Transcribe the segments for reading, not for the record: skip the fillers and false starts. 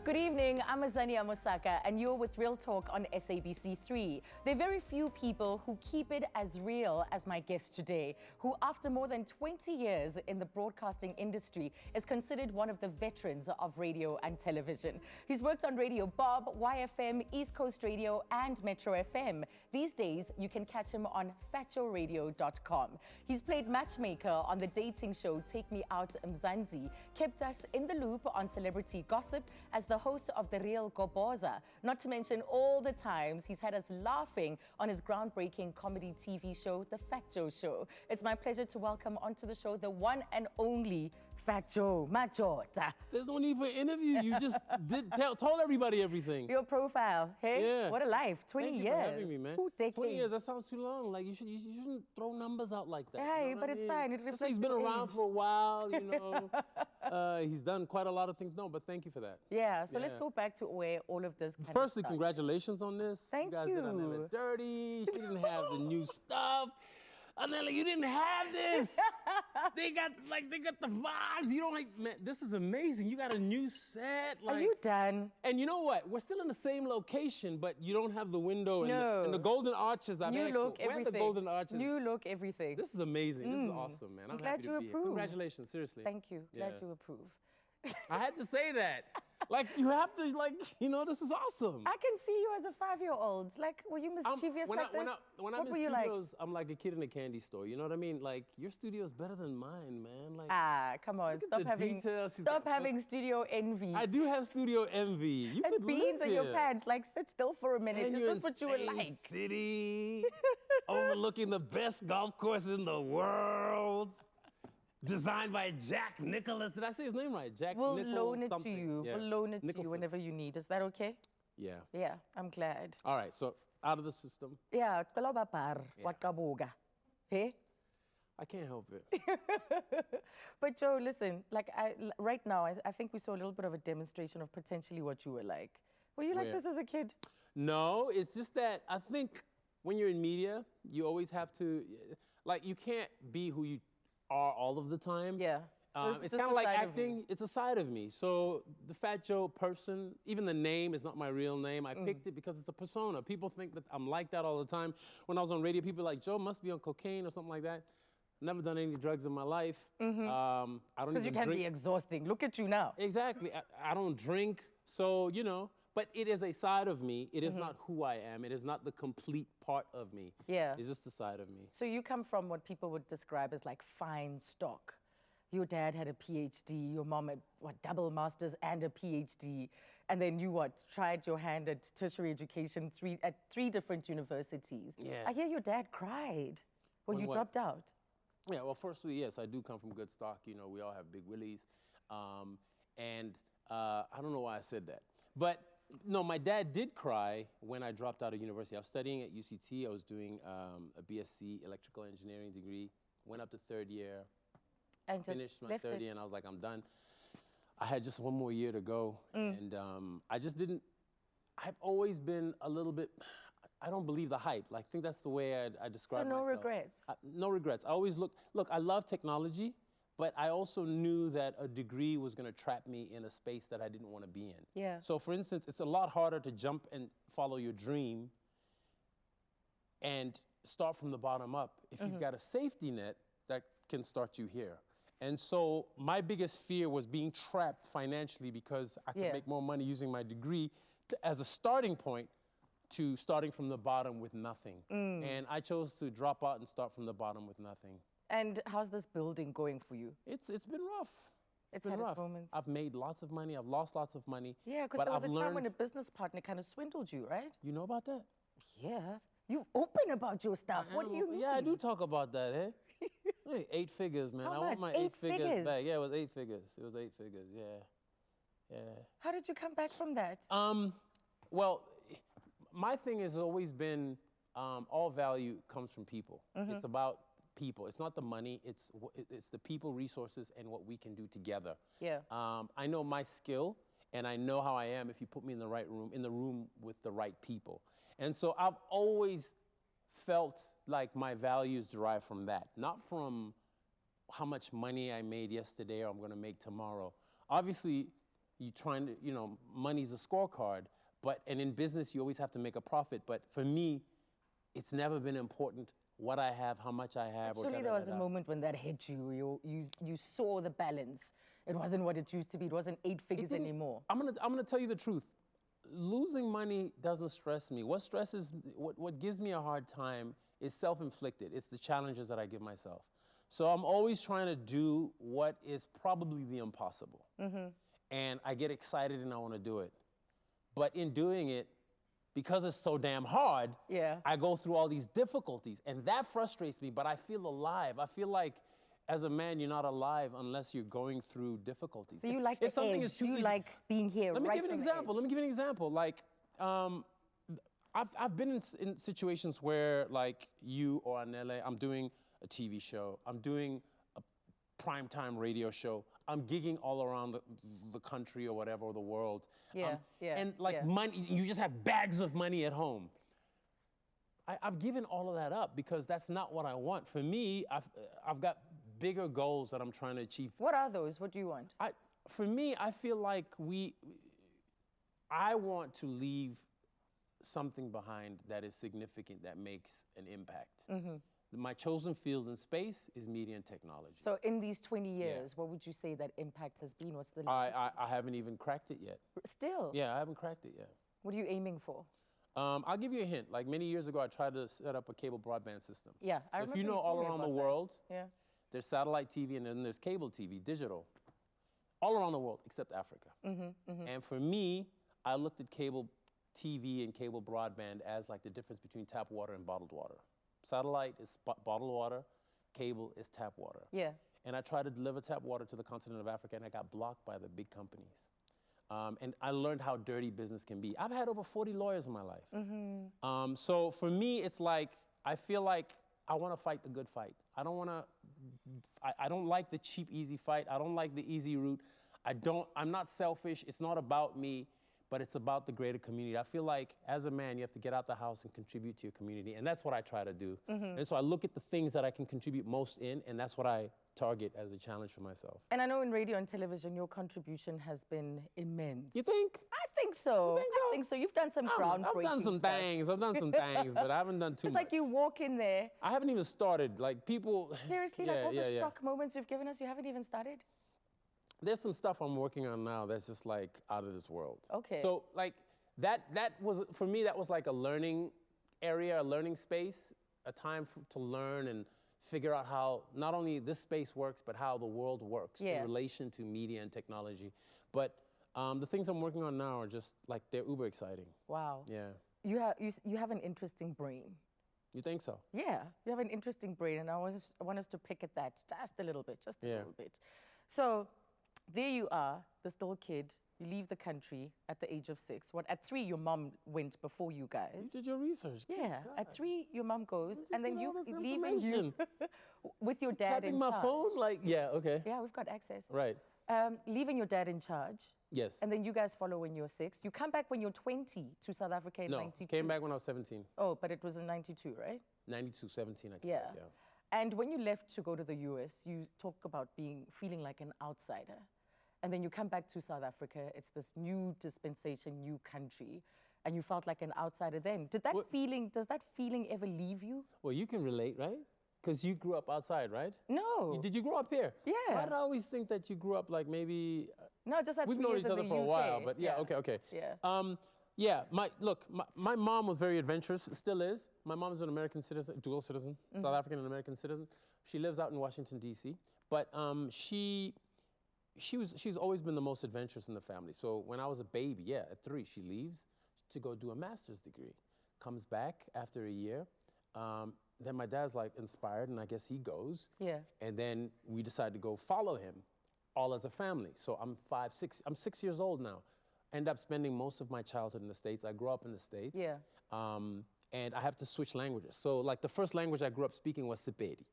Good evening, I'm Azania Mosaka, and you're with Real Talk on SABC3. There are very few people who keep it as real as my guest today, who after more than 20 years in the broadcasting industry is considered one of the veterans of radio and television. He's worked on Radio Bob, YFM, East Coast Radio, and Metro FM. These days, you can catch him on fatshowradio.com. He's played matchmaker on the dating show Take Me Out Mzansi, kept us in the loop on celebrity gossip as the host of The Real Goboza, not to mention all the times he's had us laughing on his groundbreaking comedy TV show, The Phat Show. It's my pleasure to welcome onto the show the one and only Phat Machota. There's no need for an interview. You just told everybody everything. Your profile, hey? Yeah. What a life, 20 Thank years. You for having me, man. 2 decades. 20 years, that sounds too long. Like, you shouldn't throw numbers out like that. Hey, you know but it's fine. It He's reflects been your around age. for a while, you know. He's done quite a lot of things. No, but thank you for that. Yeah, so let's go back to where all of this kind Firstly, of started. Congratulations on this. Thank you. Guys did on them at Dirty. She didn't have the new stuff. And then, like, you didn't have this. they got the vibes. You don't like, man, this is amazing. You got a new set. Like, Are you done? And you know what? We're still in the same location, but you don't have the window No. and the golden arches are New there. look, Where are everything. the golden arches? New look, everything. This is amazing. This is awesome, man. I'm glad happy you to be here. approve. Congratulations, seriously. Thank you. Glad Yeah. you approve. I had to say that. Like, you have to, like, you know, this is awesome. I can see you as a 5-year-old. Like, were you mischievous when like this? When What I'm were in you like? studios, I'm like a kid in a candy store. You know what I mean? Like, your studio is better than mine, man. Like, Ah, come on. look at Stop the having details. She's stop got having studio envy. I do have studio envy. You and could beans live in your here. pants. Like, sit still for a minute. And Is you're this in what you would Spain like? City, overlooking the best golf course in the world. Designed by Jack Nicholas. Did I say his name right? Jack We'll Nicholas loan it to something. you. Yeah. We'll loan it to you Nicholson. whenever you need. Is that okay? Yeah. Yeah, I'm glad. All right, so out of the system. Yeah, Wakaboga. Hey? I can't help it. But Joe, listen, like right now, I think we saw a little bit of a demonstration of potentially what you were like. Were you like Where? this as a kid? No, it's just that I think when you're in media, you always have to, like, you can't be who you are all of the time. Yeah. So It's just kind a of like side of you. acting. It's a side of me. So the Phat Joe person, even the name is not my real name. I picked it because it's a persona. People think that I'm like that all the time. When I was on radio, people were like, Joe must be on cocaine or something like that. Never done any drugs in my life. I don't Because you even can drink. be exhausting. Look at you now. Exactly. I don't drink. So, you know, but it is a side of me. It is not who I am. It is not the complete part of me. Yeah. It's just a side of me. So you come from what people would describe as like fine stock. Your dad had a PhD, your mom had, what, double masters and a PhD. And then you, what, tried your hand at tertiary education at 3 different universities. Yeah. I hear your dad cried when On you what? dropped out. Yeah, well, firstly, yes, I do come from good stock. You know, we all have big willies. I don't know why I said that. But no, my dad did cry when I dropped out of university. I was studying at UCT. I was doing a BSc electrical engineering degree. Went up to 3rd year. And just Finished my left 30 it. and I was like, I'm done. I had just 1 more year to go. And I just didn't, I've always been a little bit, I don't believe the hype. Like, I think that's the way I describe So no myself. regrets? No regrets. I always look, I love technology, but I also knew that a degree was gonna trap me in a space that I didn't wanna be in. Yeah. So for instance, it's a lot harder to jump and follow your dream and start from the bottom up if you've got a safety net that can start you here. And so my biggest fear was being trapped financially because I could Yeah. make more money using my degree as a starting point to starting from the bottom with nothing. And I chose to drop out and start from the bottom with nothing. And how's this building going for you? It's been rough. It's been had its rough. moments. I've made lots of money. I've lost lots of money. Yeah, because but there was I've a time when a learned- business partner kind of swindled you, right? You know about that? Yeah. You open about your stuff. What do you mean? Yeah, I do talk about that, eh? Hey, 8 figures, man. How I want much? my 8 8 figures figures? back. Yeah, it was 8 figures. It was 8 figures, yeah. Yeah. How did you come back from that? Well, my thing has always been all value comes from people. It's about people. It's not the money. It's the people, resources, and what we can do together. Yeah. I know my skill, and I know how I am if you put me in the right room, in the room with the right people. And so I've always felt like my values derive from that, not from how much money I made yesterday or I'm going to make tomorrow. Obviously, you trying to, you know, money's a scorecard, and in business, you always have to make a profit. But for me, it's never been important what I have, how much I have. Surely there was a moment when that hit you. You saw the balance. It wasn't what it used to be. It wasn't 8 figures anymore. I'm gonna tell you the truth. Losing money doesn't stress me. What gives me a hard time is self-inflicted. It's the challenges that I give myself. So I'm always trying to do what is probably the impossible. And I get excited and I want to do it. But in doing it, because it's so damn hard, I go through all these difficulties. And that frustrates me, but I feel alive. I feel like as a man, you're not alive unless you're going through difficulties. So you like the edge. You like being here. Let me give you an example. Let me give you an example. Like, I've been in situations where, like you or Anele, I'm doing a TV show. I'm doing a primetime radio show. I'm gigging all around the country or whatever, or the world. And like money, you just have bags of money at home. I've given all of that up because that's not what I want. For me, I've got bigger goals that I'm trying to achieve. What are those? What do you want? For me, I feel like I want to leave something behind that is significant, that makes an impact. My chosen field in space is media and technology. So in these 20 years, what would you say that impact has been? What's the I haven't even cracked it yet. Still? Yeah, I haven't cracked it yet. What are you aiming for? I'll give you a hint. Like many years ago, I tried to set up a cable broadband system. Yeah, I remember. If you know all around the world, there's satellite TV and then there's cable TV, digital, all around the world except Africa. And for me, I looked at cable TV and cable broadband as like the difference between tap water and bottled water. Satellite is bottled water, cable is tap water. And I tried to deliver tap water to the continent of Africa and I got blocked by the big companies. And I learned how dirty business can be. I've had over 40 lawyers in my life. So for me, it's like, I feel like I want to fight the good fight. I don't like the cheap, easy fight. I don't like the easy route. I'm not selfish. It's not about me, but it's about the greater community. I feel like as a man, you have to get out the house and contribute to your community. And that's what I try to do. And so I look at the things that I can contribute most in, and that's what I target as a challenge for myself. And I know in radio and television, your contribution has been immense. You think? I think so. You think so? I think so. You've done some groundbreaking I've done some things. I've done some things, but I haven't done too much. It's like you walk in there. I haven't even started. Like people. Seriously, like all the shock moments you've given us, you haven't even started? There's some stuff I'm working on now that's just like out of this world. Okay. So like that was, for me, that was like a learning area, a learning space, a time to learn and figure out how not only this space works, but how the world works in relation to media and technology. But the things I'm working on now are just like, they're uber exciting. Wow. Yeah. You have an interesting brain. You think so? Yeah, you have an interesting brain, and I want us to pick at that just a little bit, just a little bit. So there you are, this little kid. You leave the country at the age of 6. At 3, your mom went before you guys. You did your research. Yeah, at 3, your mom goes, and then you leaving you with your dad in charge. My phone, like, okay. Yeah, we've got access. Right. Leaving your dad in charge. Yes. And then you guys follow when you're 6. You come back when you're 20 to South Africa in 92. No, came back when I was 17. Oh, but it was in 92, right? 92, 17, I think. Yeah. And when you left to go to the US, you talk about feeling like an outsider. And then you come back to South Africa, it's this new dispensation, new country, and you felt like an outsider then. Does that feeling ever leave you? Well, you can relate, right? Because you grew up outside, right? No. Did you grow up here? Yeah. Why did I always think that you grew up like maybe... No, just that we've known each other for a while, but okay. Yeah. My mom was very adventurous, still is. My mom is an American citizen, dual citizen, South African and American citizen. She lives out in Washington, D.C., but she's always been the most adventurous in the family. So when I was a baby, at 3, she leaves to go do a master's degree. Comes back after a year. Then my dad's like inspired, and I guess he goes. Yeah. And then we decide to go follow him, all as a family. So I'm 6 years old now. End up spending most of my childhood in the States. I grew up in the States. Yeah. And I have to switch languages. So like the first language I grew up speaking was Sepedi.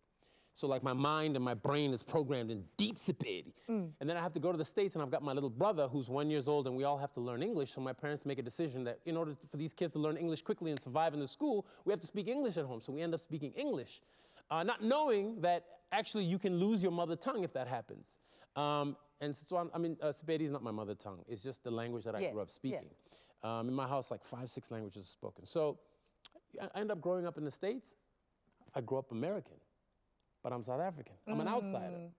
So like my mind and my brain is programmed in deep Sepedi. And then I have to go to the States, and I've got my little brother who's 1 year old, and we all have to learn English. So my parents make a decision that in order for these kids to learn English quickly and survive in the school, we have to speak English at home. So we end up speaking English, not knowing that actually you can lose your mother tongue if that happens. And so Sepedi is not my mother tongue. It's just the language that I grew up speaking. In my house, like 5, 6 languages are spoken. So I ended up growing up in the States. I grew up American, but I'm South African. I'm an outsider.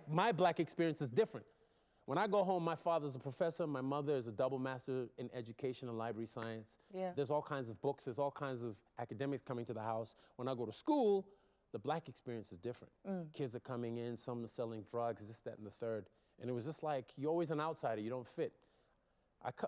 My black experience is different. When I go home, my father's a professor. My mother is a double master in education and library science. Yeah. There's all kinds of books. There's all kinds of academics coming to the house. When I go to school, the black experience is different. Kids are coming in, some are selling drugs, this, that, and the third. And it was just like, you're always an outsider, you don't fit.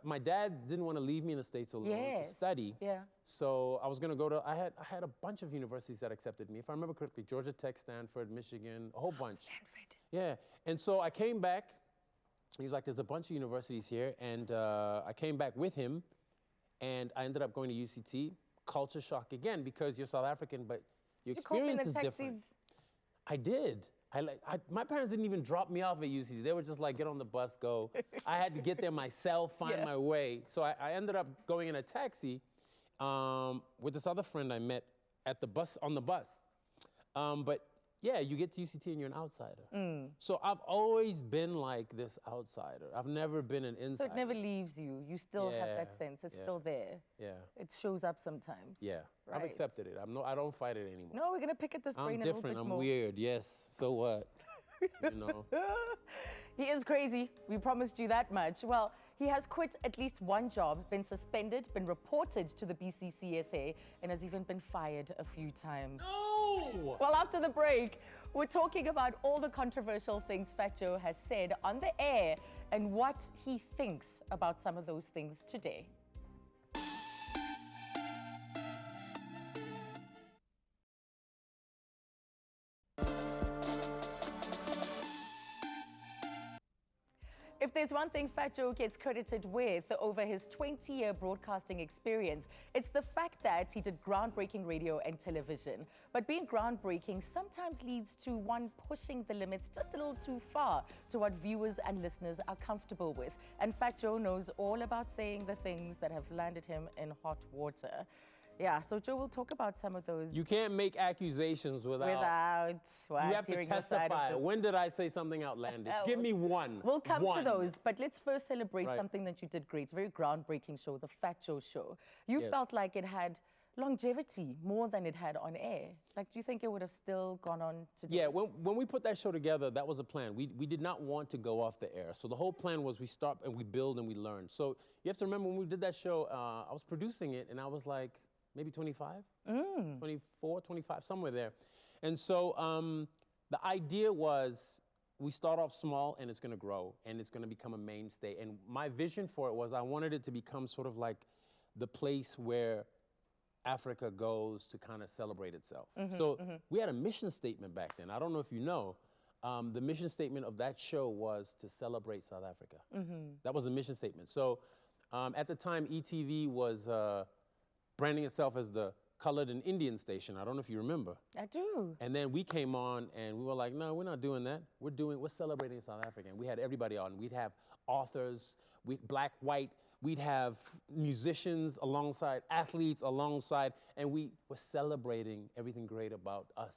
My dad didn't want to leave me in the States alone to study. Yeah. So I was going to go to, I had a bunch of universities that accepted me. If I remember correctly, Georgia Tech, Stanford, Michigan, a whole bunch. Stanford. Yeah. And so I came back. He was like, there's a bunch of universities here. And I came back with him. And I ended up going to UCT. Culture shock again, because you're South African, but your experience is different. I did. My parents didn't even drop me off at UCT. They were just like, get on the bus, go. I had to get there myself, find my way. So I ended up going in a taxi with this other friend I met at the bus, on the bus. But yeah, you get to UCT and you're an outsider. So I've always been like this outsider. I've never been an insider. So it never leaves you. You still have that sense. It's still there. Yeah. It shows up sometimes. Yeah. Right. I've accepted it. I don't fight it anymore. No, we're going to pick at this brain a little bit more. I'm weird. Yes. So what? You know. He is crazy. We promised you that much. Well, he has quit at least one job, been suspended, been reported to the BCCSA, and has even been fired a few times. No! Well, after the break, we're talking about all the controversial things Phat Joe has said on the air and what he thinks about some of those things today. If there's one thing Phat Joe gets credited with over his 20-year broadcasting experience, it's the fact that he did groundbreaking radio and television. But being groundbreaking sometimes leads to one pushing the limits just a little too far to what viewers and listeners are comfortable with. And Phat Joe knows all about saying the things that have landed him in hot water. Yeah, so Joe will talk about some of those. You can't make accusations without you have to testify. When did I say something outlandish? Give me one. We'll come to those, but let's first celebrate something that you did great. It's a very groundbreaking show, the Phat Joe Show. You felt like it had longevity more than it had on air. Like, do you think it would have still gone on today? Yeah, when we put that show together, that was a plan. We did not want to go off the air. So the whole plan was we start and we build and we learn. So you have to remember when we did that show, I was producing it and I was like, maybe 25, 24, 25, somewhere there. And so the idea was we start off small and it's going to grow and it's going to become a mainstay. And my vision for it was I wanted it to become sort of like the place where Africa goes to kind of celebrate itself. We had a mission statement back then. I don't know if you know. The mission statement of that show was to celebrate South Africa. That was a mission statement. So at the time, ETV was branding itself as the colored and Indian station. I don't know if you remember. I do. And then we came on and we were like, no, we're not doing that. We're celebrating South Africa. And we had everybody on. We'd have authors, black, white. We'd have musicians alongside, athletes alongside, and we were celebrating everything great about us.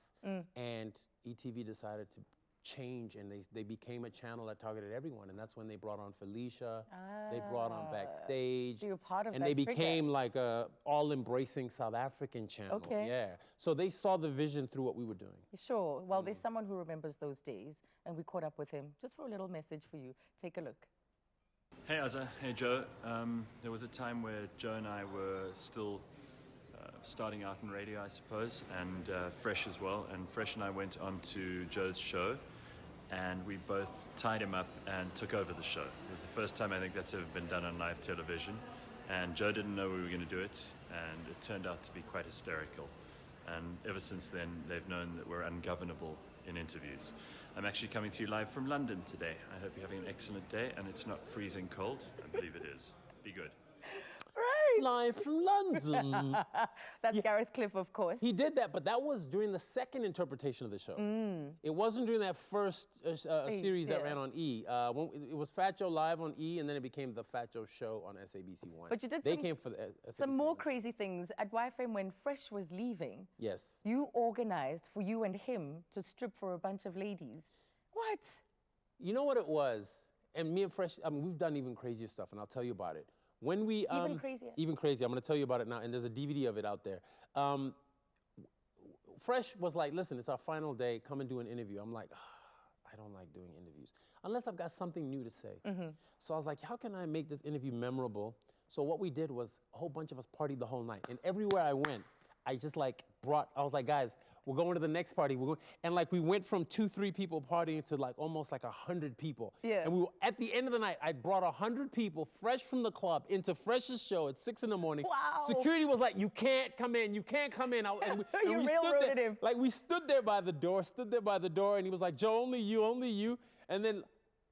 And ETV decided to change, and they became a channel that targeted everyone, and that's when they brought on Felicia, they brought on Backstage, so you're part of and that they became like a all-embracing South African channel. Okay. Yeah, so they saw the vision through what we were doing. Sure. Well, there's someone who remembers those days, and we caught up with him just for a little message for you. Take a look. Hey Azza, hey Joe. There was a time where Joe and I were still starting out in radio, I suppose, and Fresh as well. And Fresh and I went on to Joe's show, and we both tied him up and took over the show. It was the first time I think that's ever been done on live television. And Joe didn't know we were going to do it, and it turned out to be quite hysterical. And ever since then, they've known that we're ungovernable in interviews. I'm actually coming to you live from London today. I hope you're having an excellent day, and it's not freezing cold. I believe it is. Be good. Live from London. That's Gareth Cliff, of course. He did that, but that was during the second interpretation of the show. It wasn't during that first series that ran on E. It was Phat Joe live on E, and then it became the Phat Joe show on SABC1. But you did came for the some more SABC1. crazy things at YFM when Fresh was leaving. Yes. You organized for you and him to strip for a bunch of ladies. What? You know what it was? And me and Fresh, I mean, we've done even crazier stuff, and I'll tell you about it. When we Even crazier. Even crazier. I'm going to tell you about it now, and there's a DVD of it out there. Fresh was like, listen, it's our final day. Come and do an interview. I'm like, I don't like doing interviews unless I've got something new to say. So I was like, how can I make this interview memorable? So what we did was a whole bunch of us partied the whole night, and everywhere I went, I just like I was like, guys, we're going to the next party. And like we went from 2-3 people partying to like almost like 100 people. Yeah. And we were, at the end of the night, I brought 100 people fresh from the club into Fresh's show at 6 in the morning. Wow. Security was like, you can't come in, you can't come in. You railroaded him. Like we stood there by the door, and he was like, Joe, only you. And then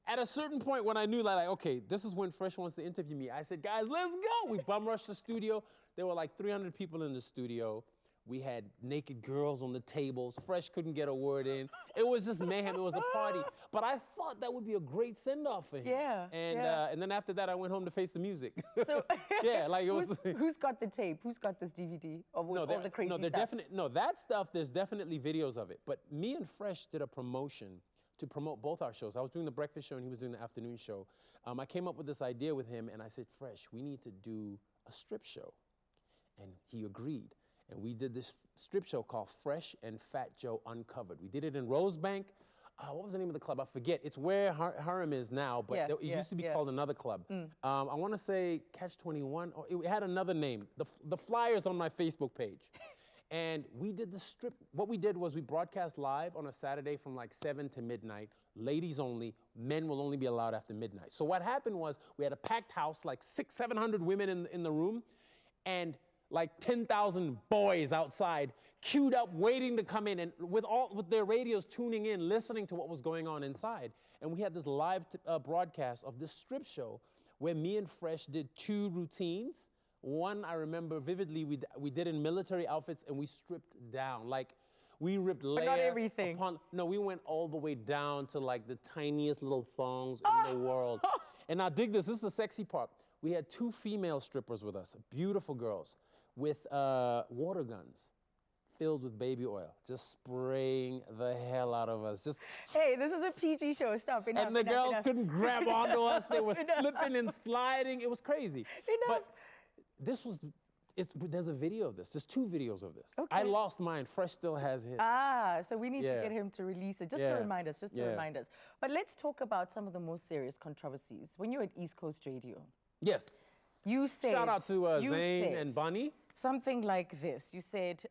at a certain point when I knew like, okay, this is when Fresh wants to interview me, I said, guys, let's go. We bum rushed the studio. There were like 300 people in the studio. We had naked girls on the tables. Fresh couldn't get a word in. It was just mayhem. It was a party. But I thought that would be a great send-off for him. Yeah. And then after that, I went home to face the music. So yeah, like it was. Who's got the tape? Who's got this DVD of all the crazy stuff? That stuff. There's definitely videos of it. But me and Fresh did a promotion to promote both our shows. I was doing the breakfast show and he was doing the afternoon show. I came up with this idea with him, and I said, Fresh, we need to do a strip show, and he agreed. And we did this strip show called Fresh and Phat Joe Uncovered. We did it in Rosebank. What was the name of the club? I forget. It's where Harem is now, but it used to be called another club. I want to say Catch 21, or it had another name. The flyer's on my Facebook page. And we did the strip. What we did was we broadcast live on a Saturday from like 7 to midnight, ladies only. Men will only be allowed after midnight. So what happened was we had a packed house, like 600-700 women in the room, and like 10,000 boys outside, queued up, waiting to come in, and with their radios tuning in, listening to what was going on inside. And we had this live broadcast of this strip show where me and Fresh did 2 routines. One I remember vividly, we did in military outfits, and we stripped down. Like, we ripped layer not everything. No, we went all the way down to like the tiniest little thongs in the world. And now dig this is the sexy part. We had 2 female strippers with us, beautiful girls, with water guns filled with baby oil, just spraying the hell out of us. Hey, this is a PG show. Stop. Enough, and the girls couldn't grab onto us. They were slipping and sliding. It was crazy. Enough. But there's a video of this. There's 2 videos of this. Okay. I lost mine. Fresh still has his. So we need to get him to release it, just to remind us, remind us. But let's talk about some of the most serious controversies. When you're at East Coast Radio. Yes. You said. Shout out to Zane and Bunny. Something like this. You said,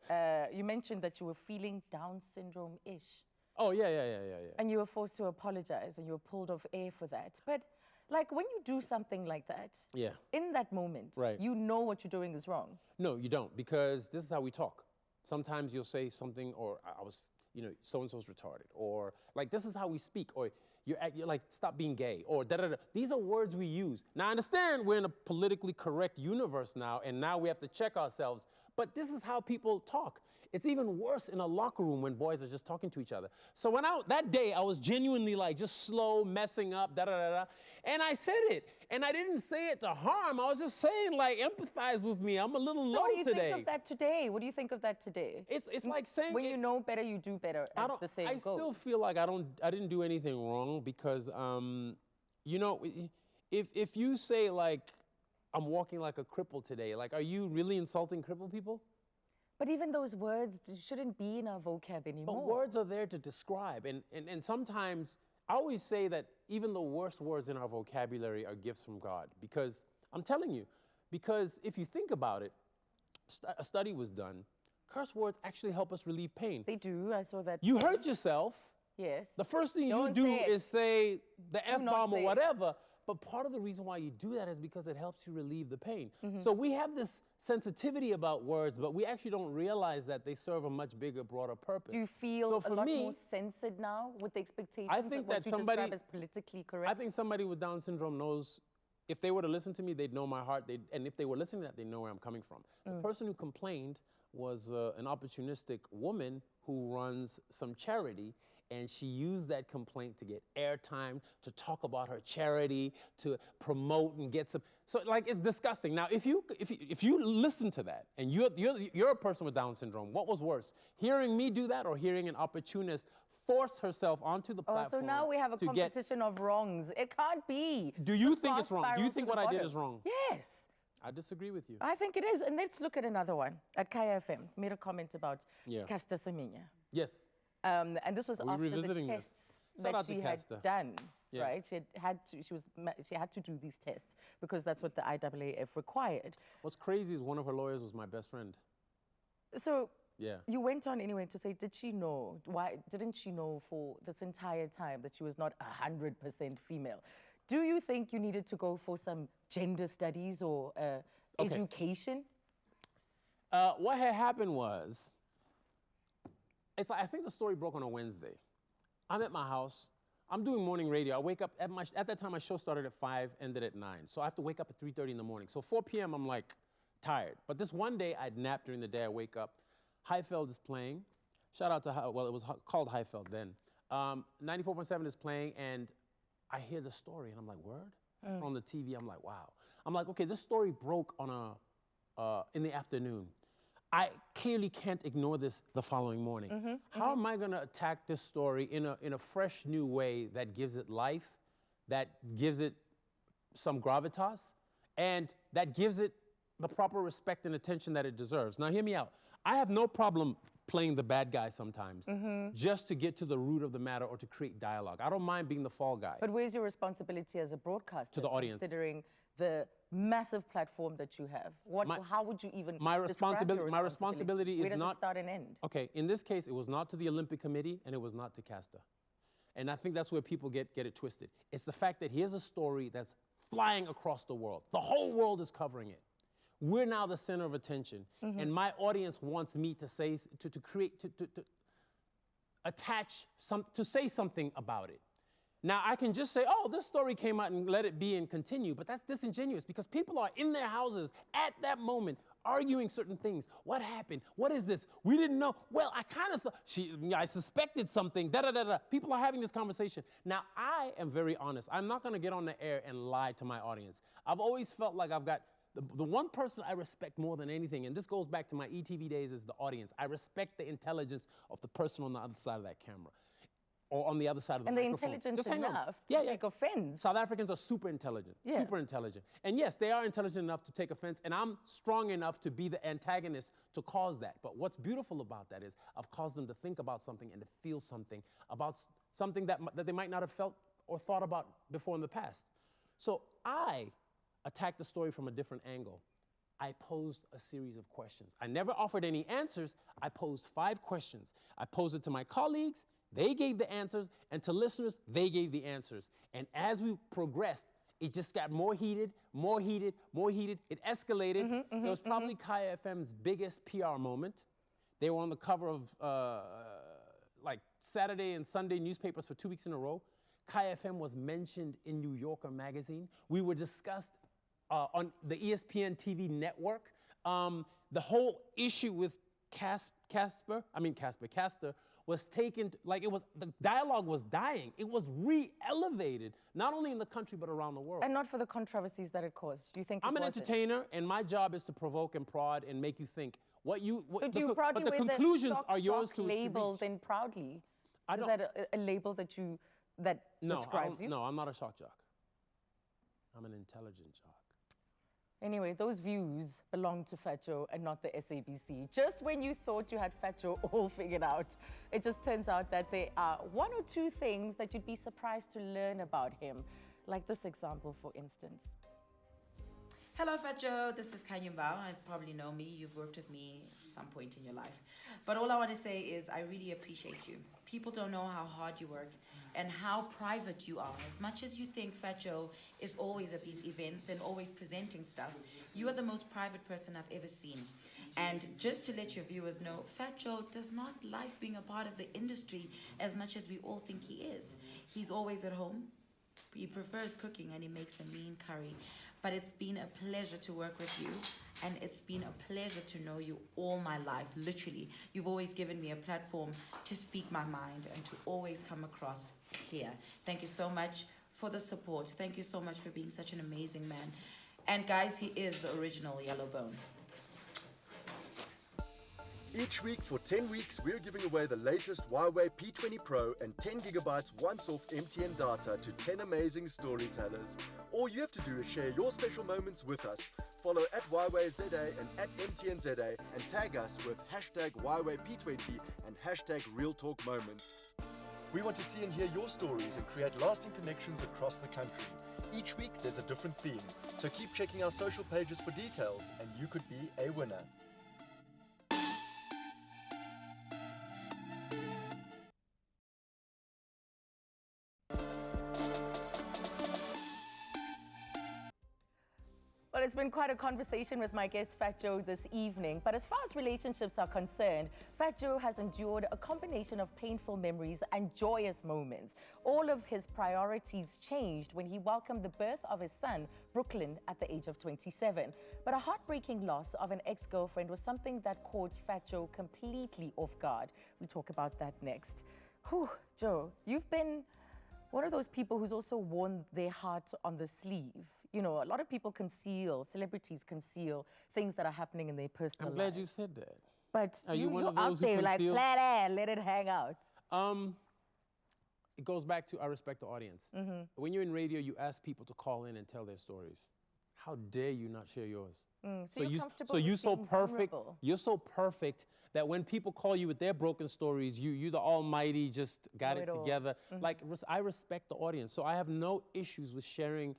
you mentioned that you were feeling Down syndrome-ish. Oh, yeah. And you were forced to apologize, and you were pulled off air for that. But like when you do something like that, in that moment, you know what you're doing is wrong. No, you don't, because this is how we talk. Sometimes you'll say something, or so-and-so's retarded, or like this is how we speak, or you're like, stop being gay, or da-da-da. These are words we use. Now, I understand we're in a politically correct universe now, and now we have to check ourselves, but this is how people talk. It's even worse in a locker room when boys are just talking to each other. So that day, I was genuinely like just slow, messing up, da-da-da-da, and I said it. And I didn't say it to harm. I was just saying, like, empathize with me. I'm a little low today. So what do you think of that today? What do you think of that today? It's like saying when you know better, you do better, as the saying goes. I still feel like I didn't do anything wrong, because, if you say, like, I'm walking like a cripple today, like, are you really insulting crippled people? But even those words shouldn't be in our vocab anymore. But words are there to describe, and sometimes I always say that even the worst words in our vocabulary are gifts from God, because I'm telling you, because if you think about it, a study was done, curse words actually help us relieve pain. They do, I saw that. You hurt yourself. Yes. The first thing you do is say the F-bomb or whatever, but part of the reason why you do that is because it helps you relieve the pain. So we have this sensitivity about words, but we actually don't realize that they serve a much bigger, broader purpose. Do you feel a lot more censored now with the expectations of what you describe as politically correct? I think somebody with Down syndrome knows, if they were to listen to me, they'd know my heart, and if they were listening to that, they'd know where I'm coming from. The person who complained was an opportunistic woman who runs some charity, and she used that complaint to get airtime, to talk about her charity, to promote and get some. So like, it's disgusting. Now, if you listen to that, and you're a person with Down syndrome, what was worse, hearing me do that or hearing an opportunist force herself onto the Oh, platform. so now we have a to get- competition of wrongs. It can't be. Do you It's a think it's fast wrong? Do spiral you to think the what I did bottom. is wrong? Yes. I disagree with you. I think it is. And let's look at another one. At Kaya FM, made a comment about Yeah. Caster Semenya. Yes. And this was Are we after the revisiting this? tests Shout that out to she had Caster. done, Yeah. right? She had to do these tests because that's what the IAAF required. What's crazy is one of her lawyers was my best friend. So Yeah. you went on anyway to say, did she know? Why didn't she know for this entire time that she was not 100% female? Do you think you needed to go for some gender studies or Okay. education? What had happened was, it's like, I think the story broke on a Wednesday. I'm at my house. I'm doing morning radio. I wake up at that time. My show started at 5, ended at 9. So I have to wake up at 3:30 in the morning. So 4 p.m. I'm like tired. But this one day I'd nap during the day. I wake up. Heifeld is playing. Shout out to well, it was called Heifeld then. 94.7 is playing, and I hear the story, and I'm like, word? On the TV, I'm like, wow. I'm like, okay, this story broke on in the afternoon. I clearly can't ignore this the following morning. How am I going to attack this story in a fresh new way that gives it life, that gives it some gravitas, and that gives it the proper respect and attention that it deserves? Now, hear me out. I have no problem playing the bad guy sometimes, just to get to the root of the matter or to create dialogue. I don't mind being the fall guy. But where's your responsibility as a broadcaster? To the audience. Considering the massive platform that you have. How would you even my describe your responsibility- my responsibility Where is does not- it start and end? Okay, in this case, it was not to the Olympic Committee and it was not to Casta. And I think that's where people get it twisted. It's the fact that here's a story that's flying across the world. The whole world is covering it. We're now the center of attention. And my audience wants me to say, to attach to say something about it. Now, I can just say, oh, this story came out and let it be and continue, but that's disingenuous because people are in their houses at that moment arguing certain things. What happened? What is this? We didn't know. Well, I kind of thought, I suspected something, da-da-da-da. People are having this conversation. Now, I am very honest. I'm not going to get on the air and lie to my audience. I've always felt like I've got, the one person I respect more than anything, and this goes back to my ETV days, is the audience. I respect the intelligence of the person on the other side of that camera. Or on the other side of the microphone. And they're intelligent Just hang on. enough to take offense. South Africans are super intelligent, Yeah. super intelligent. And yes, they are intelligent enough to take offense, and I'm strong enough to be the antagonist to cause that. But what's beautiful about that is I've caused them to think about something and to feel something about something that they might not have felt or thought about before in the past. So I attacked the story from a different angle. I posed a series of questions. I never offered any answers. I posed 5 questions. I posed it to my colleagues. They gave the answers, and to listeners, they gave the answers. And as we progressed, it just got more heated, more heated, more heated. It escalated. It was probably Kaya FM's biggest PR moment. They were on the cover of like Saturday and Sunday newspapers for 2 weeks in a row. Kaya FM was mentioned in New Yorker magazine. We were discussed on the ESPN TV network. The whole issue with Casper was taken, like it was, the dialogue was dying. It was re-elevated, not only in the country, but around the world. And not for the controversies that it caused. Do you think I'm an wasn't? entertainer, and my job is to provoke and prod and make you think. So do you proudly but the wear conclusions shock are yours jock to label reach. then proudly? I Is don't- that a label that describes you? No, I'm not a shock jock. I'm an intelligent jock. Anyway, those views belong to Phat and not the SABC. Just when you thought you had Phat all figured out, it just turns out that there are 1 or 2 things that you'd be surprised to learn about him. Like this example, for instance. Hello, Phat Joe. This is Kanya Mbao. You probably know me. You've worked with me at some point in your life. But all I want to say is I really appreciate you. People don't know how hard you work and how private you are. As much as you think Phat Joe is always at these events and always presenting stuff, you are the most private person I've ever seen. And just to let your viewers know, Phat Joe does not like being a part of the industry as much as we all think he is. He's always at home. He prefers cooking and he makes a mean curry. But it's been a pleasure to work with you, and it's been a pleasure to know you all my life, literally. You've always given me a platform to speak my mind and to always come across clear. Thank you so much for the support. Thank you so much for being such an amazing man. And guys, he is the original Yellow Bone. Each week for 10 weeks, we're giving away the latest Huawei P20 Pro and 10 gigabytes once-off MTN data to 10 amazing storytellers. All you have to do is share your special moments with us. Follow at Huawei ZA and at MTN ZA and tag us with hashtag Huawei P20 and hashtag Real Talk Moments. We want to see and hear your stories and create lasting connections across the country. Each week there's a different theme, so keep checking our social pages for details and you could be a winner. Well, it's been quite a conversation with my guest, Phat Joe, this evening. But as far as relationships are concerned, Phat Joe has endured a combination of painful memories and joyous moments. All of his priorities changed when he welcomed the birth of his son, Brooklyn, at the age of 27. But a heartbreaking loss of an ex-girlfriend was something that caught Phat Joe completely off guard. We talk about that next. Whew, Joe, you've been one of those people who's also worn their heart on the sleeve. You know, a lot of people conceal, celebrities conceal things that are happening in their personal lives. I'm glad you said that. But Are you one of out those who there like, conceal? flat air, let it hang out. It goes back to I respect the audience. When you're in radio, you ask people to call in and tell their stories. How dare you not share yours? So you're comfortable so you're with so being perfect. vulnerable. You're so perfect that when people call you with their broken stories, you the almighty just got Know it it all. together. Like I respect the audience, so I have no issues with sharing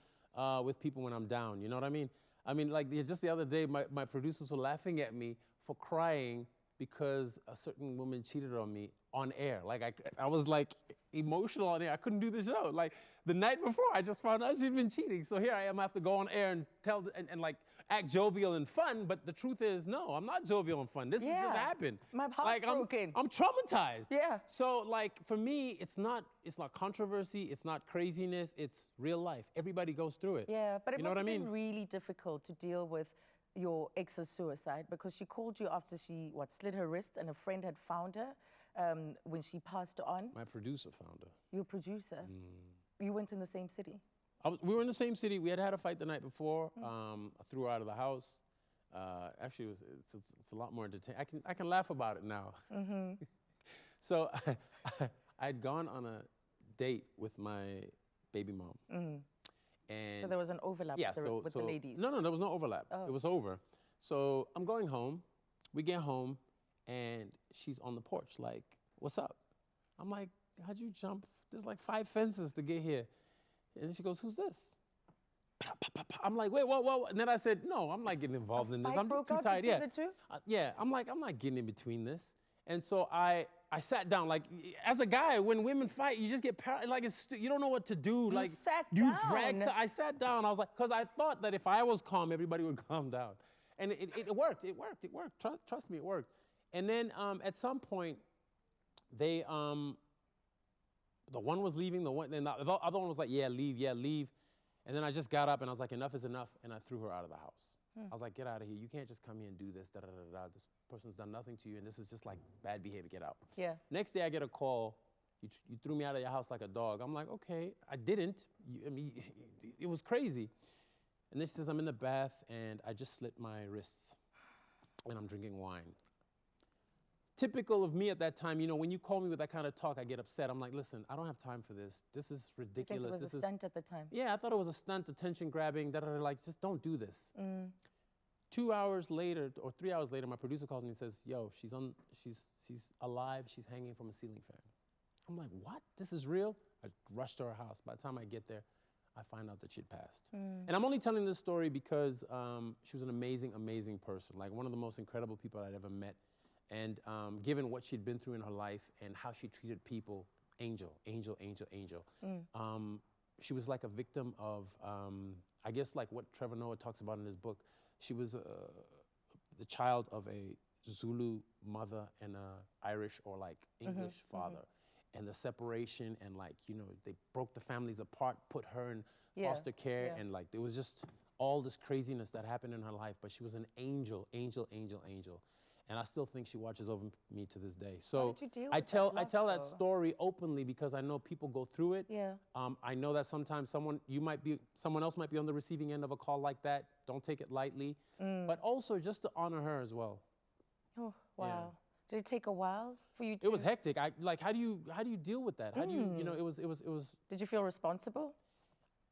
with people when I'm down. You know what I mean? I mean, like just the other day, my producers were laughing at me for crying because a certain woman cheated on me on air. Like I was like emotional on air. I couldn't do the show. Like the night before, I just found out she'd been cheating. So here I am, I have to go on air and tell and like act jovial and fun. But the truth is, no, I'm not jovial and fun. This has just happened. My heart's like broken. I'm traumatized. Yeah. So like for me, it's not controversy. It's not craziness. It's real life. Everybody goes through it. Yeah, but it You know must what I have mean? been really difficult to deal with your ex's suicide because she called you after she, slit her wrist and a friend had found her when she passed on. My producer found her. Your producer. You went in the same city. We were in the same city. We had a fight the night before. I threw her out of the house. Actually, it's a lot more entertaining. I can laugh about it now. So I'd gone on a date with my baby mom. And So there was an overlap with the ladies. No, there was no overlap. Oh. It was over. So I'm going home. We get home, and she's on the porch like, "What's up?" I'm like, "How'd you jump? There's like 5 fences to get here." And then she goes, "Who's this?" I'm like, "Wait, whoa." And then I said, "No, I'm not getting involved in this. Fight I'm just broke too out tired." between Yeah. the two? Yeah. I'm like, I'm not getting in between this. And so I sat down. Like, as a guy, when women fight, you just get like you don't know what to do. You like sat you down. drag. I sat down. I was like, because I thought that if I was calm, everybody would calm down. And it worked. It worked. Trust me, it worked. And then at some point, they the one was leaving. And the other one was like, yeah, leave. And then I just got up and I was like, enough is enough, and I threw her out of the house. I was like, get out of here. You can't just come here and do this. This person's done nothing to you, and this is just like bad behavior. Get out. Yeah. Next day, I get a call. You threw me out of your house like a dog. I'm like, okay, I didn't. I mean, it was crazy. And then she says, I'm in the bath, and I just slit my wrists, and I'm drinking wine. Typical of me at that time, you know, when you call me with that kind of talk, I get upset. I'm like, listen, I don't have time for this. This is You think ridiculous. it was a stunt at the time? Yeah, I thought it was a stunt, attention grabbing, like, just don't do this. 2 hours later or 3 hours later, my producer calls me and says, yo, she's alive, she's hanging from a ceiling fan. I'm like, what? This is real? I rushed to her house. By the time I get there, I find out that she'd passed. And I'm only telling this story because she was an amazing, amazing person, like one of the most incredible people I'd ever met. And given what she'd been through in her life and how she treated people, angel. She was like a victim of, I guess like what Trevor Noah talks about in his book. She was the child of a Zulu mother and a Irish or like English father. And the separation and like, you know, they broke the families apart, put her in foster care. And like, there was just all this craziness that happened in her life, but she was an angel. And I still think she watches over me to this day. So did you deal I with tell that that story openly because I know people go through it. Yeah. I know that sometimes someone else might be on the receiving end of a call like that. Don't take it lightly. But also just to honor her as well. Oh, wow. Did it take a while for you to? It was hectic. How do you deal with that? How do you, it was. Did you feel responsible?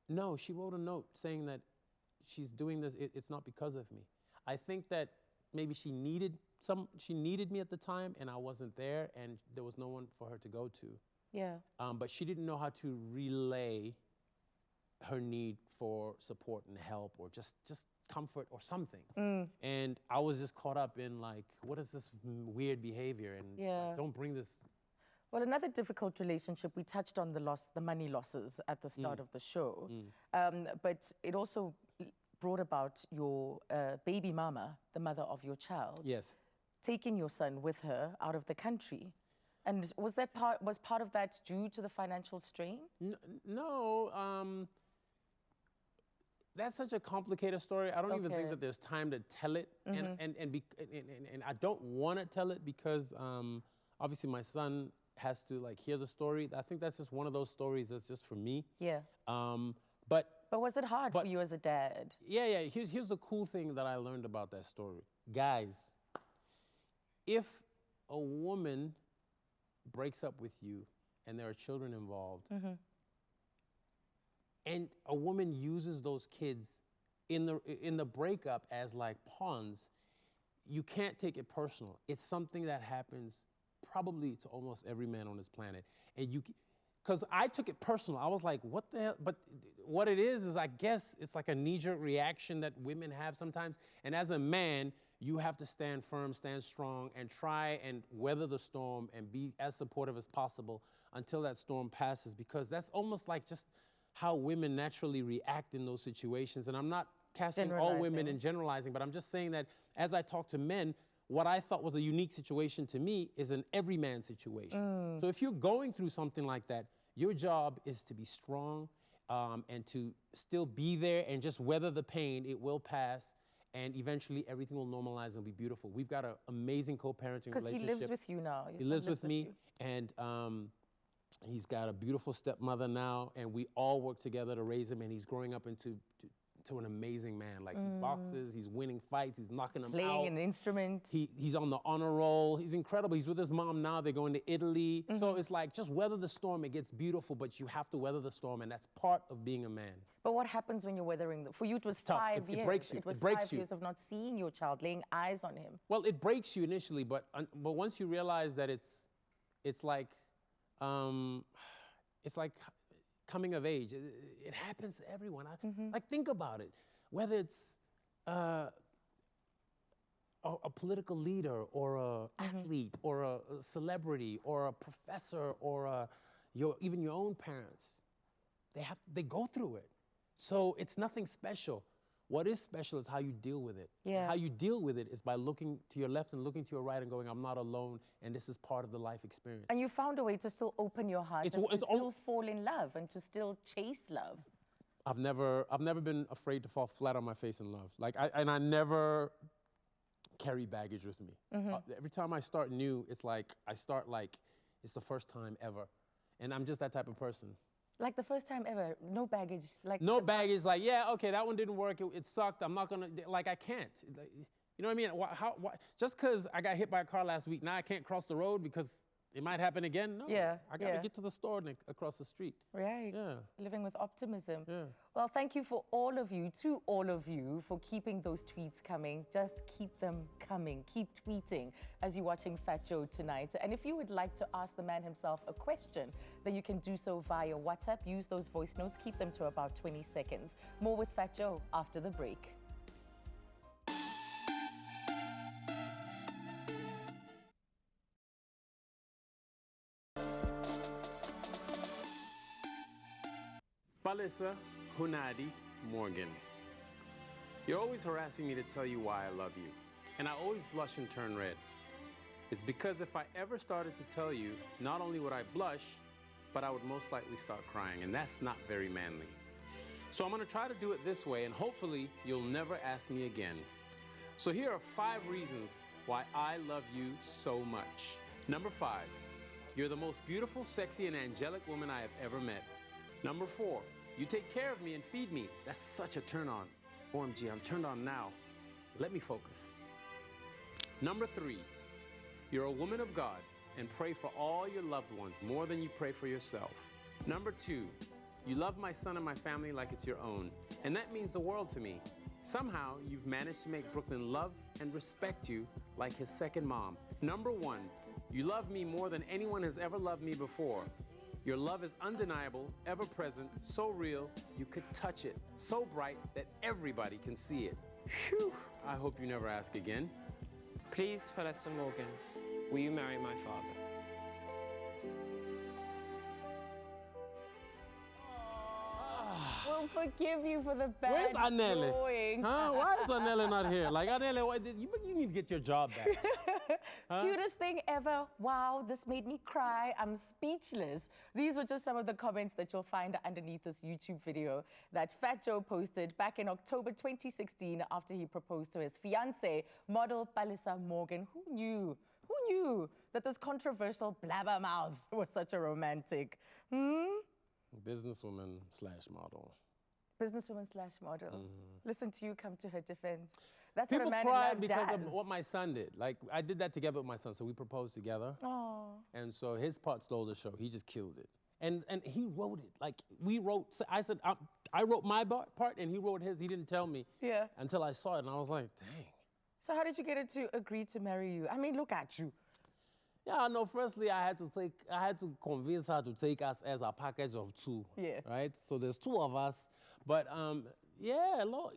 No, she wrote a note saying that she's doing this, it's not because of me. I think that maybe she needed me at the time, and I wasn't there, and there was no one for her to go to. Yeah. But she didn't know how to relay her need for support and help, or just comfort or something. And I was just caught up in like, what is this weird behavior? And don't bring this. Well, another difficult relationship, we touched on the money losses at the start of the show, but it also brought about your baby mama, the mother of your child. Yes. Taking your son with her out of the country. And was part of that due to the financial strain? No, that's such a complicated story. I don't even think that there's time to tell it, and I don't want to tell it because obviously my son has to like hear the story. I think that's just one of those stories that's just for me. Yeah. But was it hard for you as a dad? Yeah. Here's the cool thing that I learned about that story, guys. If a woman breaks up with you and there are children involved, and a woman uses those kids in the breakup as like pawns, you can't take it personal. It's something that happens probably to almost every man on this planet. And because I took it personal. I was like, what the hell? But what it is I guess it's like a knee-jerk reaction that women have sometimes. And as a man, you have to stand firm, stand strong, and try and weather the storm and be as supportive as possible until that storm passes, because that's almost like just how women naturally react in those situations. And I'm not casting all women and generalizing, but I'm just saying that as I talk to men, what I thought was a unique situation to me is an everyman situation. So if you're going through something like that, your job is to be strong and to still be there and just weather the pain. It will pass, and eventually everything will normalize and be beautiful. We've got an amazing co-parenting relationship. Because he lives with you now. He lives with me, and he's got a beautiful stepmother now, and we all work together to raise him, and he's growing up into an amazing man. Like, he boxes, he's winning fights, he's knocking them out. Playing an instrument. He's on the honor roll. He's incredible. He's with his mom now. They're going to Italy. So it's like, just weather the storm. It gets beautiful, but you have to weather the storm, and that's part of being a man. But what happens when you're weathering for you, it was 5 years. It breaks you. It was it breaks 5 years of not seeing your child, laying eyes on him. Well, it breaks you initially, but once you realize that it's like coming of age. It happens to everyone. Like, think about it. Whether it's a political leader, or an athlete, or a celebrity, or a professor, or even your own parents, they go through it. So it's nothing special. What is special is how you deal with it. Yeah. How you deal with it is by looking to your left and looking to your right and going, I'm not alone, and this is part of the life experience. And you found a way to still open your heart, to still fall in love, and to still chase love. I've never been afraid to fall flat on my face in love. I never carry baggage with me. Every time I start new, it's like I start like it's the first time ever, and I'm just that type of person. Like the first time ever, no baggage. Like no baggage. Like, yeah, okay, that one didn't work. It sucked. I'm not gonna I can't. You know what I mean? Why, just because I got hit by a car last week, now I can't cross the road because it might happen again? No. Yeah. I got to get to the store and across the street. Right. Yeah. Living with optimism. Yeah. Well, thank you to all of you, for keeping those tweets coming. Just keep them coming. Keep tweeting as you're watching Phat Joe tonight. And if you would like to ask the man himself a question, then you can do so via WhatsApp. Use those voice notes. Keep them to about 20 seconds. More with Phat Joe after the break. Palisa Hunadi Morgan. You're always harassing me to tell you why I love you, and I always blush and turn red. It's because if I ever started to tell you, not only would I blush, but I would most likely start crying, and that's not very manly. So I'm gonna try to do it this way, and hopefully you'll never ask me again. So here are 5 reasons why I love you so much. Number 5, you're the most beautiful, sexy, and angelic woman I have ever met. Number 4, you take care of me and feed me. That's such a turn on. OMG, I'm turned on now. Let me focus. Number 3, You're a woman of God and pray for all your loved ones more than you pray for yourself. Number 2, you love my son and my family like it's your own, and that means the world to me. Somehow, you've managed to make Brooklyn love and respect you like his second mom. Number 1, you love me more than anyone has ever loved me before. Your love is undeniable, ever present, so real, you could touch it, so bright that everybody can see it. Phew, I hope you never ask again. Please, Vanessa Morgan, will you marry my father? We'll forgive you for the bad Where's Anele? drawing. Huh? Why is Anele not here? Like, Anele, you need to get your job back. Huh? Cutest thing ever. Wow, this made me cry. I'm speechless. These were just some of the comments that you'll find underneath this YouTube video that Phat Joe posted back in October 2016 after he proposed to his fiancée, model Palisa Morgan. Who knew? Who knew that this controversial blabbermouth was such a romantic? Businesswoman / model. Businesswoman / model. Listen to you come to her defense. That's People what a man in cried love because does. of what my son did. Like, I did that together with my son, so we proposed together. Oh. And so his part stole the show. He just killed it. And he wrote it. Like, we wrote, I said, I wrote my part, and he wrote his. He didn't tell me until I saw it, and I was like, dang. So how did you get her to agree to marry you? I mean, look at you. Yeah, no, firstly, I had to convince her to take us as a package of 2. Yes. Right? So there's 2 of us. But yeah, look,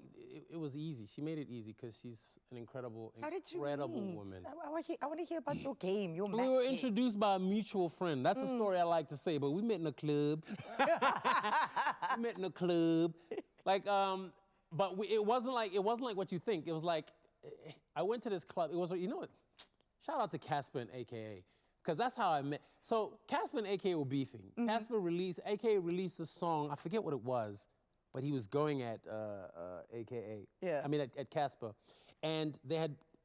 it was easy. She made it easy because she's an incredible How did you meet? woman. I want to hear about your game, your We were introduced by a mutual friend. That's a story I like to say, but we met in a club. We met in a club. Like, but it wasn't like what you think. It was like, I went to this club. It was, you know what? Shout out to Casper and AKA, because that's how I met. So Casper and AKA were beefing. Casper AKA released a song, I forget what it was, but he was going at AKA. Yeah. I mean at Casper. And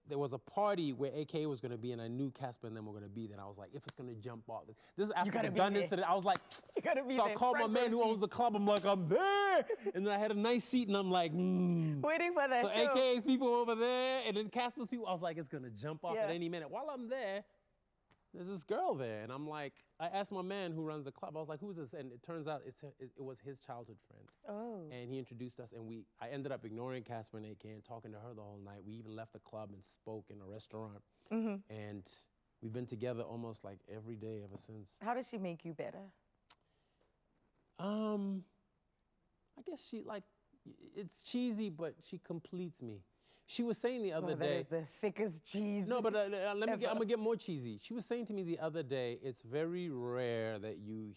there was a party where AKA was gonna be, and I knew Casper and them were gonna be there. And I was like, if it's gonna jump off. This is after the gun incident. I was like, You gotta be so there. I called my front man row who owns the club. I'm like, I'm there. And then I had a nice seat, and I'm like, waiting for that So show. AKA's people over there, and then Casper's people, I was like, it's gonna jump off at any minute. While I'm there, there's this girl there, and I'm like, I asked my man who runs the club, I was like, who's this? And it turns out it was his childhood friend. Oh. And he introduced us, and I ended up ignoring Casper and AK and talking to her the whole night. We even left the club and spoke in a restaurant. And we've been together almost like every day ever since. How does she make you better? I guess it's cheesy, but she completes me. She was saying the other That day. is the thickest cheese. No, but I'm ever. gonna get more cheesy. She was saying to me the other day, it's very rare that you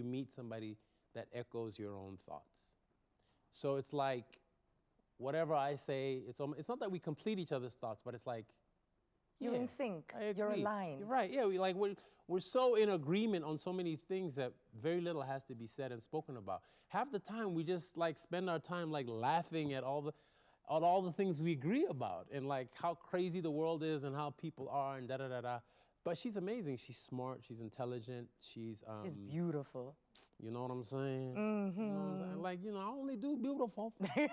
meet somebody that echoes your own thoughts. So it's like, whatever I say, it's not that we complete each other's thoughts, but it's like, You're in sync. I You're agree. aligned. You're right. Yeah, we're so in agreement on so many things that very little has to be said and spoken about. Half the time we just like spend our time like laughing at all the things we agree about, and like how crazy the world is and how people are and da-da-da-da. But she's amazing. She's smart. She's intelligent. She's beautiful. You know what I'm saying? You know what I'm saying? Like, I only do beautiful. I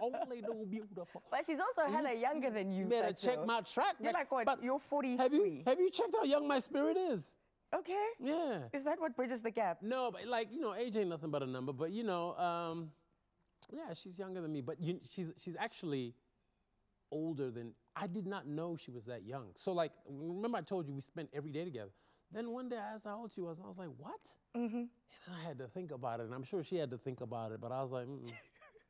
only do beautiful. But she's also hella younger than you. You better Phat check Joe. my track. You're like what? But You're 43. have you checked how young my spirit is? Okay. Yeah. Is that what bridges the gap? No, but like, age ain't nothing but a number. But yeah, she's younger than me. But she's actually older than, I did not know she was that young. So like, remember I told you we spent every day together. Then one day I asked how old she was, and I was like, what? And I had to think about it, and I'm sure she had to think about it, but I was like,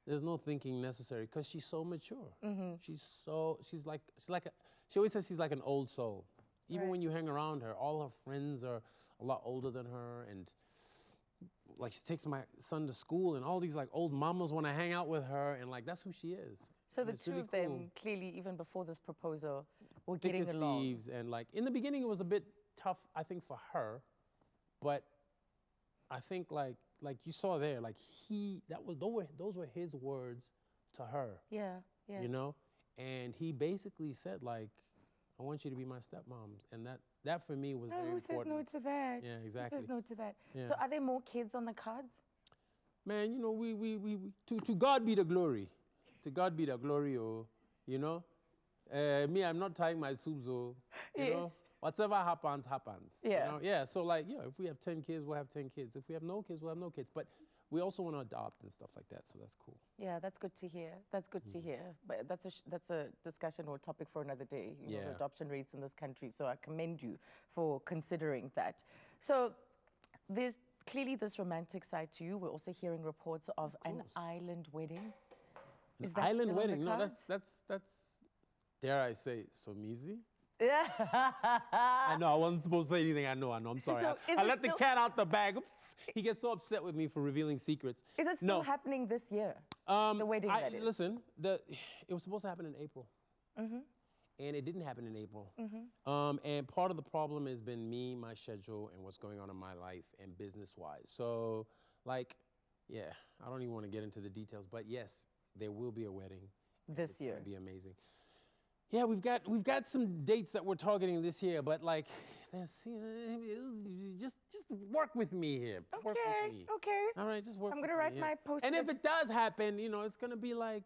there's no thinking necessary, because she's so mature. She always says she's like an old soul. Even when you hang around her, all her friends are a lot older than her, and like she takes my son to school, and all these like old mamas want to hang out with her, and like that's who she is. So And the it's two really of them, cool. clearly, even before this proposal, were Thick getting as along. thieves, and like in the beginning it was a bit tough, I think, for her, but I think like you saw there, like those were his words to her. Yeah, yeah. You know, and he basically said like, I want you to be my stepmom, and that for me was very Who important. says no to that? Yeah, exactly. Who says no to that? Yeah. So are there more kids on the cards? Man, we to God be the glory. To God be the glory, oh, Me, I'm not tying my subs, oh, you Yes. know. whatever happens, happens. Yeah. You know? Yeah, so like, yeah, if we have 10 kids, we'll have 10 kids. If we have no kids, we'll have no kids. But we also want to adopt and stuff like that, so that's cool. Yeah, that's good to hear. That's good to hear. But that's a discussion or topic for another day, you know, the Yeah. adoption rates in this country. So I commend you for considering that. So there's clearly this romantic side to you. We're also hearing reports of an course. island wedding. An Is that island still on the wedding? No, cards? that's dare I say, Somizi? Yeah. I know, I wasn't supposed to say anything. I know, I'm sorry. So is I it let the still- cat out the bag. Oops. He gets so upset with me for revealing secrets. Is it still No. happening this year? The wedding, that is. Listen, it was supposed to happen in April. And it didn't happen in April. And part of the problem has been me, my schedule, and what's going on in my life and business-wise. So, like, yeah, I don't even want to get into the details, but yes, there will be a wedding. This It's year. gonna be amazing. Yeah, we've got some dates that we're targeting this year, but like, just work with me here. Work with me. Okay. All right, just work. I'm with gonna write me, my post-it. And if it does happen, you know, it's gonna be like,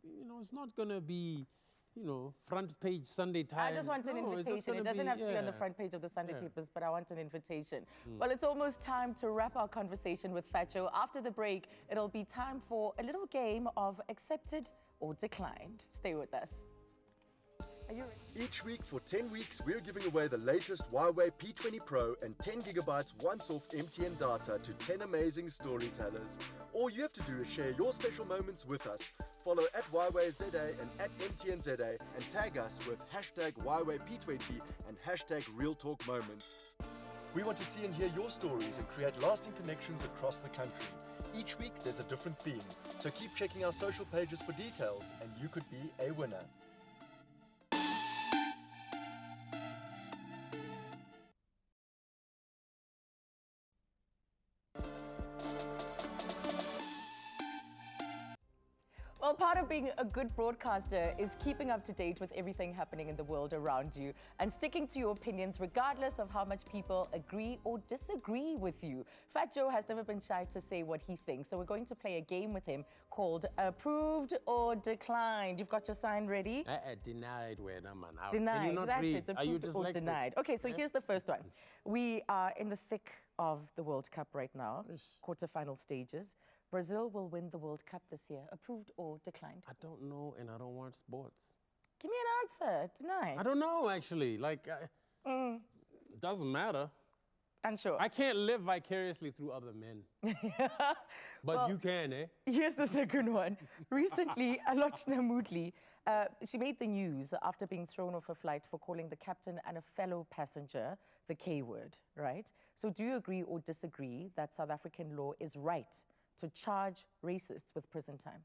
you know, it's not gonna be, you know, front page Sunday Times. I just want an No, it's just invitation. It gonna doesn't have to be on the yeah. front page of the Sunday Yeah. papers, but I want an invitation. Well, it's almost time to wrap our conversation with Phat. After the break, it'll be time for a little game of accepted or declined. Stay with us. Are you ready? Each week for 10 weeks, we're giving away the latest Huawei P20 Pro and 10 gigabytes once-off MTN data to 10 amazing storytellers. All you have to do is share your special moments with us. Follow at Huawei ZA and at MTN ZA and tag us with hashtag Huawei P20 and hashtag Real Talk Moments. We want to see and hear your stories and create lasting connections across the country. Each week there's a different theme, so keep checking our social pages for details and you could be a winner. Well, part of being a good broadcaster is keeping up to date with everything happening in the world around you and sticking to your opinions regardless of how much people agree or disagree with you. Phat has never been shy to say what he thinks, so we're going to play a game with him called Approved or Declined. You've got your sign ready? Denied where I'm on. Denied. Can you not That's read? it. Are you Approved or dyslexic? denied. Okay, so here's the first one. We are in the thick of the World Cup right now, Yes. quarterfinal stages. Brazil will win the World Cup this year. Approved or declined? I don't know, and I don't watch sports. Give me an answer. Denied. I don't know, actually. Like, it doesn't matter. Unsure. I can't live vicariously through other men. But Well, you can, eh? Here's the second one. Recently, Alochna Moodley, she made the news after being thrown off a flight for calling the captain and a fellow passenger the K word, right? So do you agree or disagree that South African law is right to charge racists with prison time?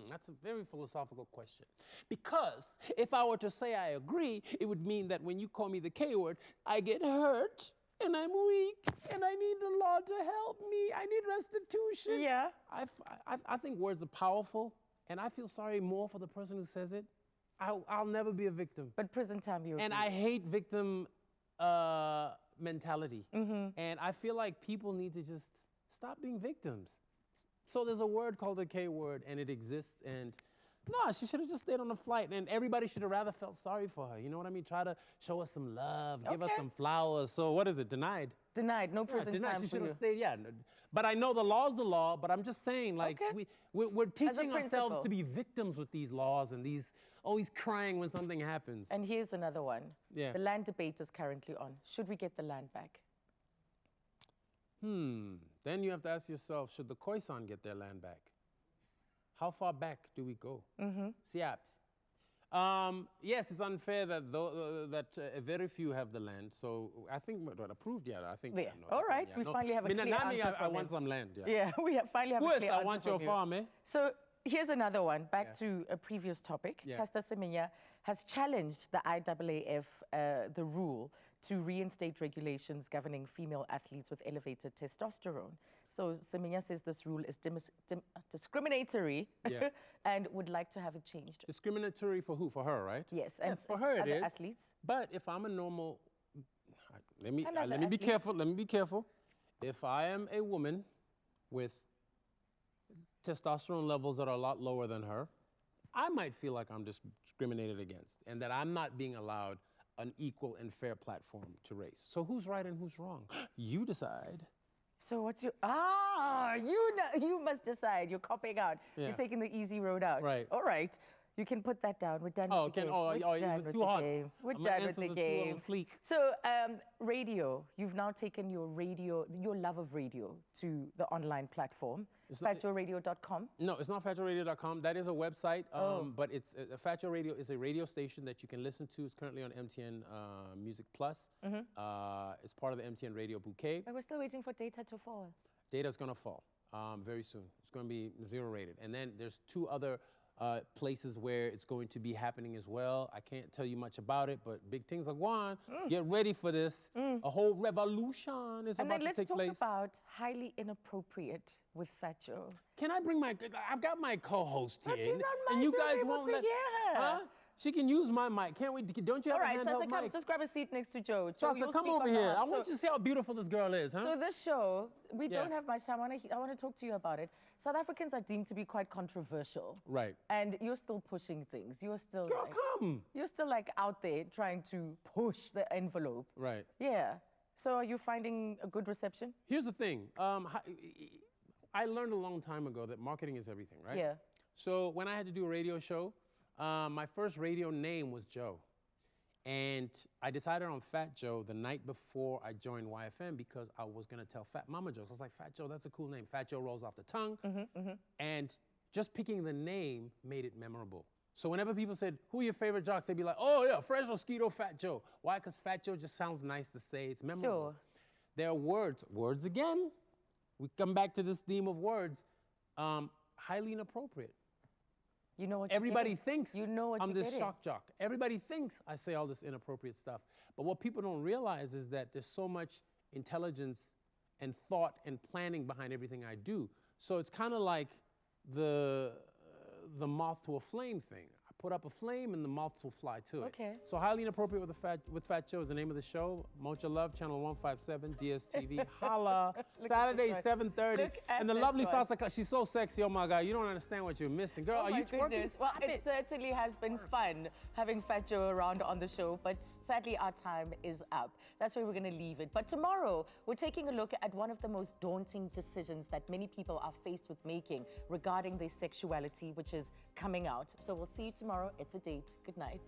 That's a very philosophical question. Because if I were to say I agree, it would mean that when you call me the K word, I get hurt and I'm weak and I need the law to help me. I need restitution. Yeah. I think words are powerful, and I feel sorry more for the person who says it. I'll never be a victim. But prison time, you And agree. I hate victim mentality. And I feel like people need to just stop being victims. So there's a word called the K word, and it exists. And no, she should have just stayed on the flight, and everybody should have rather felt sorry for her. You know what I mean? Try to show us some love, give us Okay. some flowers. So what is it? Denied? Denied. No Yeah, prison denied. time She for should you. have stayed. Yeah. But I know the law's the law. But I'm just saying, like, Okay. we're teaching ourselves principle. to be victims with these laws and these always crying when something happens. And here's another one. Yeah. The land debate is currently on. Should we get the land back? Then you have to ask yourself, should the Khoisan get their land back? How far back do we go? Siap. Yes, it's unfair that very few have the land. So I think what approved, yeah. I think. Yeah. All right, we finally have a clear Minanami, answer I from want him. some land. Yeah. Yeah, we finally have a First, clear I answer want from your you. farm, eh? So here's another one, back Yeah. to a previous topic. Yeah. Pastor Semenya has challenged the IAAF, the rule to reinstate regulations governing female athletes with elevated testosterone. So Semenya says this rule is discriminatory Yeah. and would like to have it changed. Discriminatory for who? For her, right? Yes, and Yes, for her it other is. athletes. But if I'm a normal, let me Another be athlete. careful. Let me be careful. If I am a woman with testosterone levels that are a lot lower than her, I might feel like I'm discriminated against and that I'm not being allowed an equal and fair platform to race. So who's right and who's wrong? You decide. So what's your, you must decide. You're copping out. Yeah. You're taking the easy road out. Right. All right. You can put that down. We're done Oh, with the game. oh, We're is done it with too the hot? game. We're My done with answers the are too game. on fleek. So radio, you've now taken your love of radio to the online platform, fatjoeradio.com. No, it's not fatjoeradio.com. That is a website, but it's Fat Joe Radio is a radio station that you can listen to. It's currently on MTN Music Plus. It's part of the MTN Radio bouquet. But we're still waiting for data to fall. Data's gonna fall very soon. It's gonna be 0 rated. And then there's 2 other places where it's going to be happening as well. I can't tell you much about it, but big things are going. Get ready for this. A whole revolution is about to take place. And then let's talk about highly inappropriate with Fat Joe. Can I bring I've got my co-host here. But she's not and mine you to guys be able won't to let hear her. Huh? She can use my mic. Can't we? Don't you have All right, a handheld Sasa, come, mic? just grab a seat next to Joe. Joe, Sasa, you'll come speak over on here. behalf. I want you to see how beautiful this girl is, huh? So this show, we Yeah. don't have much time. I want to talk to you about it. South Africans are deemed to be quite controversial. Right. And you're still pushing things. You're still Girl, like, come. You're still like out there trying to push the envelope. Right. Yeah. So are you finding a good reception? Here's the thing. I learned a long time ago that marketing is everything, right? Yeah. So when I had to do a radio show, my first radio name was Joe. And I decided on Fat Joe the night before I joined YFM because I was gonna tell Fat Mama jokes. I was like, Fat Joe, that's a cool name. Fat Joe rolls off the tongue. And just picking the name made it memorable. So whenever people said, who are your favorite jocks? They'd be like, oh yeah, Fresh Mosquito, Fat Joe. Why? Because Fat Joe just sounds nice to say, it's memorable. Sure. There are words again. We come back to this theme of words, highly inappropriate. You know what Everybody you're thinks you know what I'm you're this getting. shock jock. Everybody thinks I say all this inappropriate stuff. But what people don't realize is that there's so much intelligence and thought and planning behind everything I do. So it's kind of like the moth to a flame thing. I put up a flame and the moths will fly to it. Okay. So highly inappropriate with Fat Joe is the name of the show. Mucha Love, Channel 157, DSTV. Holla. Saturday, this one. 7:30. Look at And the this lovely one. Sasa, she's so sexy. Oh my God, you don't understand what you're missing. Girl, Oh are my you twerking? goodness. Well, Stop it certainly has been fun having Fat Joe around on the show, but sadly our time is up. That's where we're going to leave it. But tomorrow, we're taking a look at one of the most daunting decisions that many people are faced with making regarding their sexuality, which is coming out. So we'll see you tomorrow. It's a date. Good night.